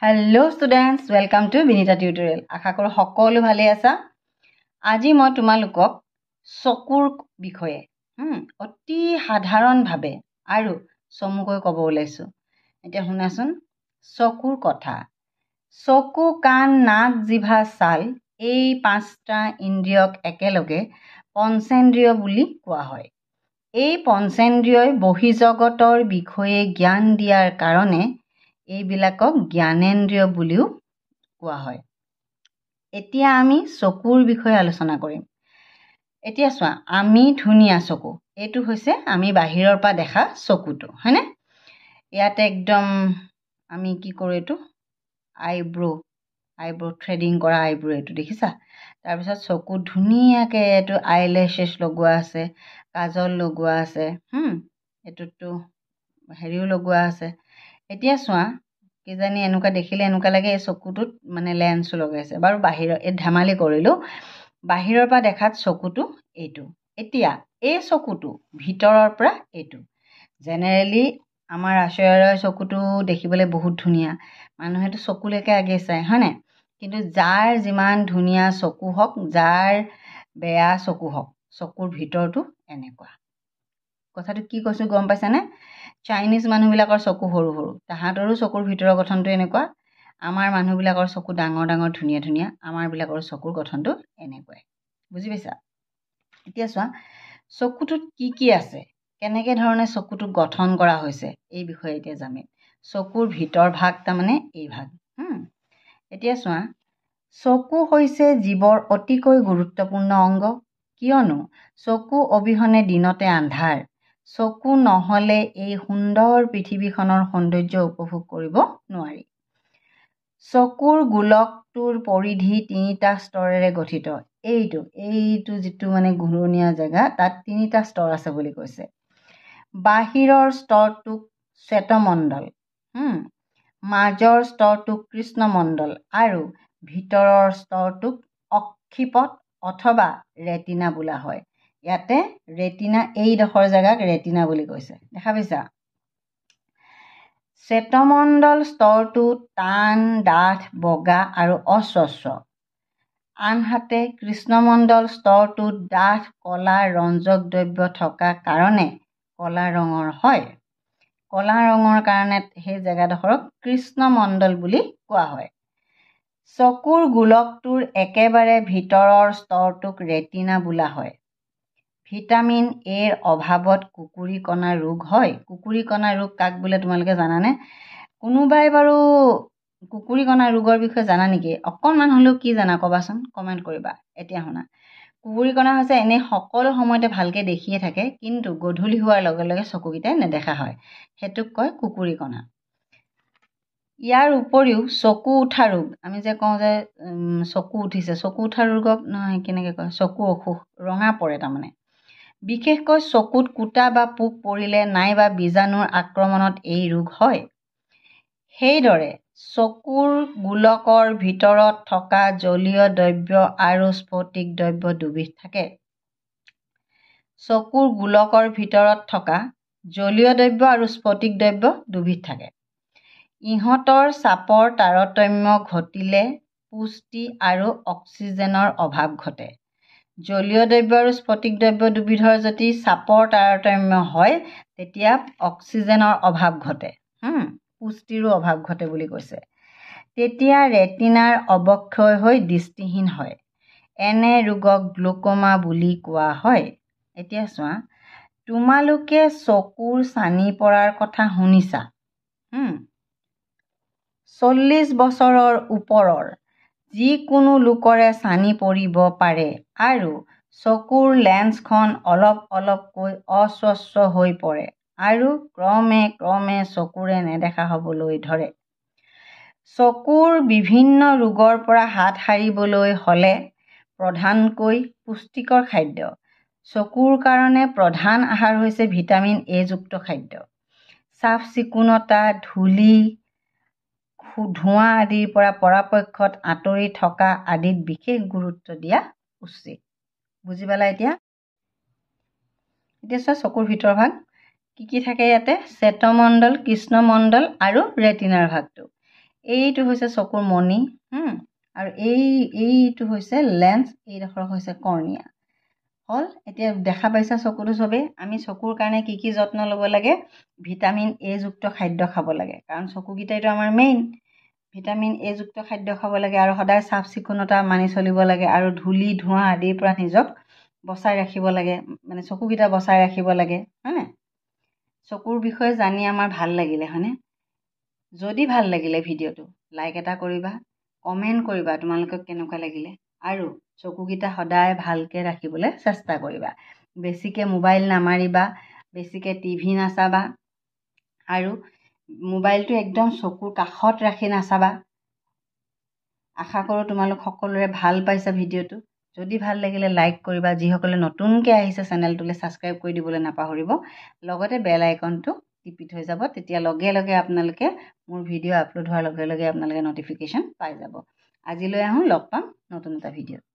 Hello students, welcome to Vinita Tutorial. আশা কৰো সকলো ভালে আছা। আজি মই তোমালোকক চকুৰ বিষয়ে অতি সাধাৰণভাৱে আৰু চমুকৈ ক'ব ওলাইছো। এতিয়া শুনাচোন, চকুৰ কথা। চকু, কাণ, নাক, জিভা, ছাল এই পাঁচটা ইন্দ্ৰিয়ক একেলগে পঞ্চেন্দ্ৰিয় বুলি কোৱা হয়। এই পঞ্চেন্দ্ৰিয়ই বহিৰ্জগতৰ বিষয়ে জ্ঞান দিয়াৰ কাৰণে এইবিলাকক জ্ঞানেন্দ্ৰিয় বুলিও কোৱা হয়। এতিয়া আমি চকুৰ বিষয়ে আলোচনা কৰিম। এতিয়া চোৱা, আমি ধুনীয়া চকু, এইটো হৈছে আমি বাহিৰৰ পৰা দেখা চকুটো, হয়নে? ইয়াতে একদম আমি কি কৰোঁ, এইটো আইব্ৰ থ্ৰেডিং কৰা আইব্ৰ, এইটো দেখিছা? তাৰপিছত চকুত ধুনীয়াকৈ এইটো আইলেছেছ লগোৱা আছে, কাজল লগোৱা আছে, এইটোতো হেৰিও লগোৱা আছে। এতিয়া চোৱা, কিজানি এনেকুৱা দেখিলে এনেকুৱা লাগে এই চকুটোত মানে লেন্সো লগাইছে। বাৰু বাহিৰৰ এই ধেমালি কৰিলোঁ, বাহিৰৰ পৰা দেখাত চকুটো এইটো। এতিয়া এই চকুটো ভিতৰৰ পৰা এইটো। জেনেৰেলি আমাৰ আচৰিয়াৰ চকুটো দেখিবলৈ বহুত ধুনীয়া, মানুহেতো চকুলৈকে আগে চায়, হয়নে? কিন্তু যাৰ যিমান ধুনীয়া চকু হওক, যাৰ বেয়া চকু হওক, চকুৰ ভিতৰটো এনেকুৱা। কথাটো কি কৈছোঁ গম পাইছানে? চাইনিজ মানুহবিলাকৰ চকু সৰু সৰু, তাহাঁতৰো চকুৰ ভিতৰৰ গঠনটো এনেকুৱা। আমাৰ মানুহবিলাকৰ চকু ডাঙৰ ডাঙৰ ধুনীয়া ধুনীয়া, আমাৰবিলাকৰ চকুৰ গঠনটো এনেকুৱাই। বুজি পাইছা? এতিয়া চোৱা, চকুটোত কি কি আছে, কেনেকৈ ধৰণে চকুটোক গঠন কৰা হৈছে, এই বিষয়ে এতিয়া জানিম। চকুৰ ভিতৰ ভাগ তাৰমানে এই ভাগ। এতিয়া চোৱা, চকু হৈছে জীৱৰ অতিকৈ গুৰুত্বপূৰ্ণ অংগ, কিয়নো চকু অবিহনে দিনতে আন্ধাৰ। চকু নহ'লে এই সুন্দৰ পৃথিৱীখনৰ সৌন্দৰ্য উপভোগ কৰিব নোৱাৰি। চকুৰ গোলকটোৰ পৰিধি 3টা স্তৰেৰে গঠিত। এইটো যিটো মানে ঘূৰণীয়া জেগা, তাত 3টা স্তৰ আছে বুলি কৈছে। বাহিৰৰ স্তৰটোক শ্বেতমণ্ডল, মাজৰ স্তৰটোক কৃষ্ণমণ্ডল আৰু ভিতৰৰ স্তৰটোক অক্ষিপট অথবা ৰেটিনা বোলা হয়। ইয়াতে ৰেটিনা, এইডোখৰ জেগাক ৰেটিনা বুলি কৈছে, দেখা পাইছা? শ্বেতমণ্ডল স্তৰটো টান, ডাঠ, বগা আৰু অস্বচ্ছ। আনহাতে কৃষ্ণমণ্ডল স্তৰটোত ডাঠ কলা ৰঞ্জক দ্ৰব্য থকা কাৰণে কলা ৰঙৰ হয়। কলা ৰঙৰ কাৰণে সেই জেগাডোখৰক কৃষ্ণমণ্ডল বুলি কোৱা হয়। চকুৰ গোলকটোৰ একেবাৰে ভিতৰৰ স্তৰটোক ৰেটিনা বোলা হয়। ভিটামিন এৰ অভাৱত কুকুৰিকণা ৰোগ হয়। কুকুৰিকণা ৰোগ কাক বোলে তোমালোকে জানানে? কোনোবাই বাৰু কুকুৰিকণা ৰোগৰ বিষয়ে জানা নেকি? অকণমান হ'লেও কি জানা ক'বাচোন, কমেণ্ট কৰিবা। এতিয়া শুনা, কুকুৰিকণা হৈছে এনেই সকলো সময়তে ভালকৈ দেখিয়ে থাকে, কিন্তু গধূলি হোৱাৰ লগে লগে চকুকেইটাই নেদেখা হয়, সেইটোক কয় কুকুৰিকণা। ইয়াৰ উপৰিও চকু উঠা ৰোগ, আমি যে কওঁ যে চকু উঠিছে, চকু উঠা ৰোগক নহয়, কেনেকৈ কয়, চকু অসুখ, ৰঙা পৰে তাৰমানে। বিশেষকৈ চকুত কুটা বা পোক পৰিলে নাইবা বীজাণুৰ আক্ৰমণত এই ৰোগ হয়। সেইদৰে চকুৰ গোলকৰ ভিতৰত থকা জলীয় দ্ৰব্য আৰু স্ফটিক দ্ৰব্য দুবিধ থাকে। চকুৰ গোলকৰ ভিতৰত থকা জলীয় দ্ৰব্য আৰু স্ফটিক দ্ৰব্য দুবিধ থাকে। ইহঁতৰ চাপৰ তাৰতম্য ঘটিলে পুষ্টি আৰু অক্সিজেনৰ অভাৱ ঘটে। জলীয় দ্ৰব্য আৰু স্ফটিক দ্ৰব্য দুবিধৰ যদি চাপৰ তাৰতম্য হয়, তেতিয়া অক্সিজেনৰ অভাৱ ঘটে, পুষ্টিৰো অভাৱ ঘটে বুলি কৈছে। তেতিয়া ৰেটিনাৰ অৱক্ষয় হৈ দৃষ্টিহীন হয়। এনে ৰোগক গ্লুক'মা বুলি কোৱা হয়। এতিয়া চোৱা, তোমালোকে চকুৰ ছানি পৰাৰ কথা শুনিছা। 40 বছৰৰ ওপৰৰ যিকোনো লোকৰে ছানি পৰিব পাৰে আৰু চকুৰ লেন্সখন অলপ অলপকৈ অস্বচ্ছ হৈ পৰে আৰু ক্ৰমে ক্ৰমে চকুৰে নেদেখা হ'বলৈ ধৰে। চকুৰ বিভিন্ন ৰোগৰ পৰা হাত সাৰিবলৈ হ'লে প্ৰধানকৈ পুষ্টিকৰ খাদ্য। চকুৰ কাৰণে প্ৰধান আহাৰ হৈছে ভিটামিন এ যুক্ত খাদ্য। চাফ চিকুণতা, ধূলি, ধোঁৱা আদিৰ পৰা পৰাপক্ষত আঁতৰি থকা আদিত বিশেষ গুৰুত্ব দিয়া উচিত। বুজি পালা? এতিয়া চোৱা, চকুৰ ভিতৰ ভাগ কি কি থাকে ইয়াতে? শ্বেতমণ্ডল, কৃষ্ণমণ্ডল আৰু ৰেটিনাৰ ভাগটো। এইটো হৈছে চকুৰ মণি আৰু এইটো হৈছে লেন্স, এইডোখৰ হৈছে কৰ্ণিয়া। হ'ল, এতিয়া দেখা পাইছা চকুটো চবেই। আমি চকুৰ কাৰণে কি যত্ন ল'ব লাগে? ভিটামিন এ যুক্ত খাদ্য খাব লাগে, কাৰণ চকুকেইটাইতো আমাৰ মেইন। ভিটামিন এ যুক্ত খাদ্য খাব লাগে আৰু সদায় চাফ চিকুণতা মানি চলিব লাগে আৰু ধূলি ধোঁৱা আদিৰ পৰা নিজক বচাই ৰাখিব লাগে, মানে চকুকেইটা বচাই ৰাখিব লাগে, হয়নে? চকুৰ বিষয়ে জানি আমাৰ ভাল লাগিলে, হয়নে? যদি ভাল লাগিলে ভিডিঅ'টো লাইক এটা কৰিবা, কমেণ্ট কৰিবা তোমালোকক কেনেকুৱা লাগিলে, আৰু চকুকেইটা সদায় ভালকৈ ৰাখিবলৈ চেষ্টা কৰিবা। বেছিকৈ মোবাইল নামাৰিবা, বেছিকৈ টিভি নাচাবা, আৰু মোবাইলটো একদম চকুৰ কাষত ৰাখি নাচাবা। আশা কৰোঁ তোমালোক সকলোৰে ভাল পাইছা ভিডিঅ'টো। যদি ভাল লাগিলে লাইক কৰিবা, যিসকলে নতুনকৈ আহিছে চেনেলটোলৈ ছাবস্ক্ৰাইব কৰি দিবলৈ নাপাহৰিব, লগতে বেল আইকনটো টিপি থৈ যাব, তেতিয়া লগে লগে আপোনালোকে মোৰ ভিডিঅ' আপলোড হোৱাৰ লগে লগে আপোনালোকে নটিফিকেশ্যন পাই যাব। আজিলৈ আহোঁ, লগ পাম নতুন এটা ভিডিঅ'ত।